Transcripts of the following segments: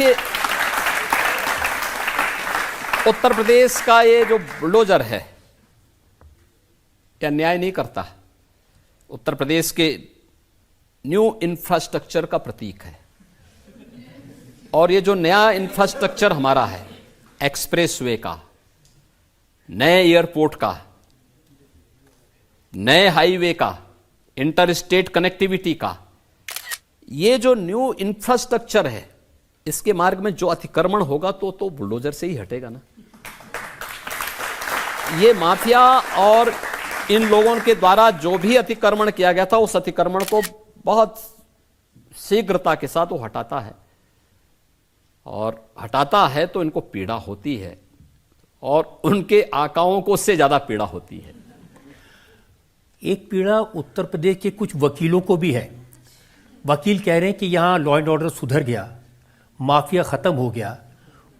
कि उत्तर प्रदेश का ये जो बुलडोजर है क्या न्याय नहीं करता? उत्तर प्रदेश के न्यू इंफ्रास्ट्रक्चर का प्रतीक है। और ये जो नया इंफ्रास्ट्रक्चर हमारा है, एक्सप्रेसवे का, नए एयरपोर्ट का, नए हाईवे का, इंटर स्टेट कनेक्टिविटी का, ये जो न्यू इंफ्रास्ट्रक्चर है, इसके मार्ग में जो अतिक्रमण होगा तो बुलडोजर से ही हटेगा ना। ये माफिया और इन लोगों के द्वारा जो भी अतिक्रमण किया गया था, उस अतिक्रमण को बहुत शीघ्रता के साथ वो हटाता है, और हटाता है तो इनको पीड़ा होती है, और उनके आकाओं को उससे ज्यादा पीड़ा होती है। एक पीड़ा उत्तर प्रदेश के कुछ वकीलों को भी है। वकील कह रहे हैं कि यहाँ लॉ एंड ऑर्डर सुधर गया, माफिया खत्म हो गया,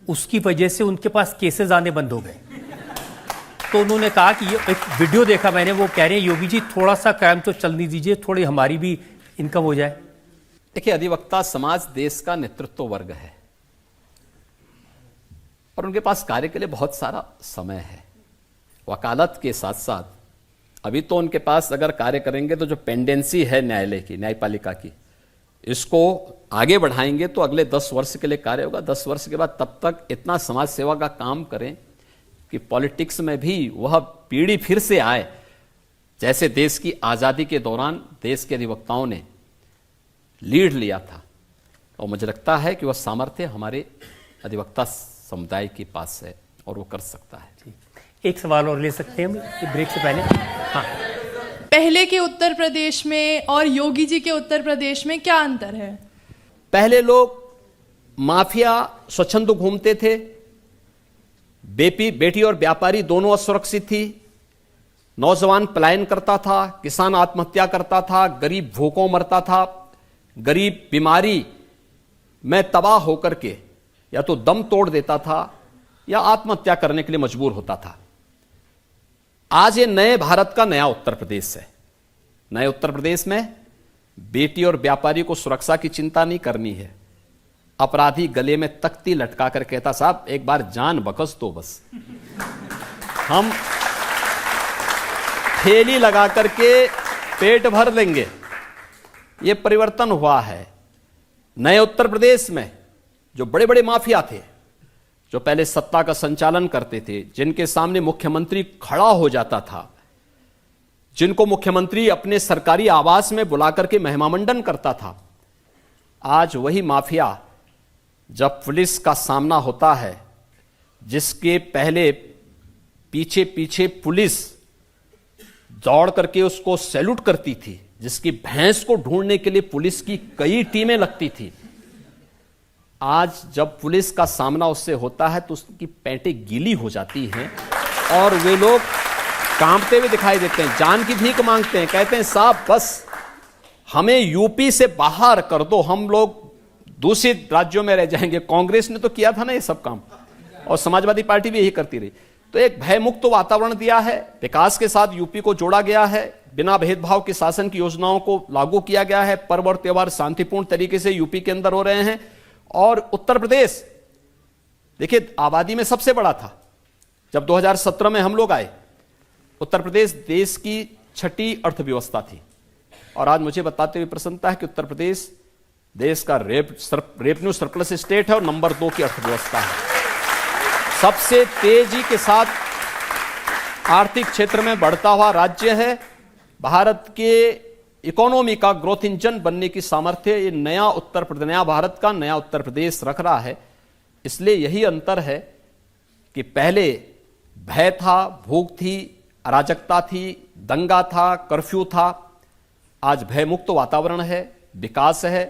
उसकी वजह से उनके पास केसेस आने बंद हो गए। तो उन्होंने कहा कि ये एक वीडियो देखा मैंने, वो कह रहे हैं योगी जी थोड़ा सा क्राइम तो चलने दीजिए, थोड़ी हमारी भी इनकम हो जाए। देखिए, अधिवक्ता समाज देश का नेतृत्व वर्ग है और उनके पास कार्य के लिए बहुत सारा समय है। वकालत के साथ साथ अभी तो उनके पास अगर कार्य करेंगे तो जो पेंडेंसी है न्यायालय की, न्यायपालिका की, इसको आगे बढ़ाएंगे तो अगले 10 वर्ष के लिए कार्य होगा। 10 वर्ष के बाद तब तक इतना समाज सेवा का काम करें कि पॉलिटिक्स में भी वह पीढ़ी फिर से आए, जैसे देश की आज़ादी के दौरान देश के अधिवक्ताओं ने लीड लिया था। और मुझे लगता है कि वह सामर्थ्य हमारे अधिवक्ता समुदाय के पास है और वो कर सकता है। एक सवाल और ले सकते हैं ब्रेक से पहले? हाँ, पहले के उत्तर प्रदेश में और योगी जी के उत्तर प्रदेश में क्या अंतर है? पहले लोग माफिया स्वच्छंद घूमते थे, बेटी और व्यापारी दोनों असुरक्षित थी, नौजवान पलायन करता था, किसान आत्महत्या करता था, गरीब भूखों मरता था, गरीब बीमारी में तबाह होकर के या तो दम तोड़ देता था या आत्महत्या करने के लिए मजबूर होता था। आज ये नए भारत का नया उत्तर प्रदेश है। नए उत्तर प्रदेश में बेटी और व्यापारी को सुरक्षा की चिंता नहीं करनी है। अपराधी गले में तख्ती लटका कर कहता, साहब एक बार जान बख्श दो, बस हम थैली लगा करके पेट भर लेंगे। ये परिवर्तन हुआ है। नए उत्तर प्रदेश में जो बड़े बड़े माफिया थे, जो पहले सत्ता का संचालन करते थे, जिनके सामने मुख्यमंत्री खड़ा हो जाता था, जिनको मुख्यमंत्री अपने सरकारी आवास में बुलाकर के महिमामंडन करता था, आज वही माफिया जब पुलिस का सामना होता है, जिसके पहले पीछे पीछे पुलिस दौड़ करके उसको सैल्यूट करती थी, जिसकी भैंस को ढूंढने के लिए पुलिस की कई टीमें लगती थी, आज जब पुलिस का सामना उससे होता है तो उसकी पैंटें गीली हो जाती हैं और वे लोग कांपते हुए दिखाई देते हैं, जान की भीख मांगते हैं, कहते हैं साहब बस हमें यूपी से बाहर कर दो, हम लोग दूसरे राज्यों में रह जाएंगे। कांग्रेस ने तो किया था ना ये सब काम, और समाजवादी पार्टी भी यही करती रही। तो एक भयमुक्त वातावरण दिया है, विकास के साथ यूपी को जोड़ा गया है, बिना भेदभाव के शासन की योजनाओं को लागू किया गया है, पर्व और त्योहार शांतिपूर्ण तरीके से यूपी के अंदर हो रहे हैं। और उत्तर प्रदेश देखिए आबादी में सबसे बड़ा था। जब 2017 में हम लोग आए, उत्तर प्रदेश देश की 6ठी अर्थव्यवस्था थी, और आज मुझे बताते हुए प्रसन्नता है कि उत्तर प्रदेश देश का रेवेन्यू सरप्लस स्टेट है और नंबर 2 की अर्थव्यवस्था है। सबसे तेजी के साथ आर्थिक क्षेत्र में बढ़ता हुआ राज्य है। भारत के इकोनॉमी का ग्रोथ इंजन बनने की सामर्थ्य ये नया भारत का नया उत्तर प्रदेश रख रहा है। इसलिए यही अंतर है कि पहले भय था, भूख थी, अराजकता थी, दंगा था, कर्फ्यू था। आज भयमुक्त वातावरण है, विकास है,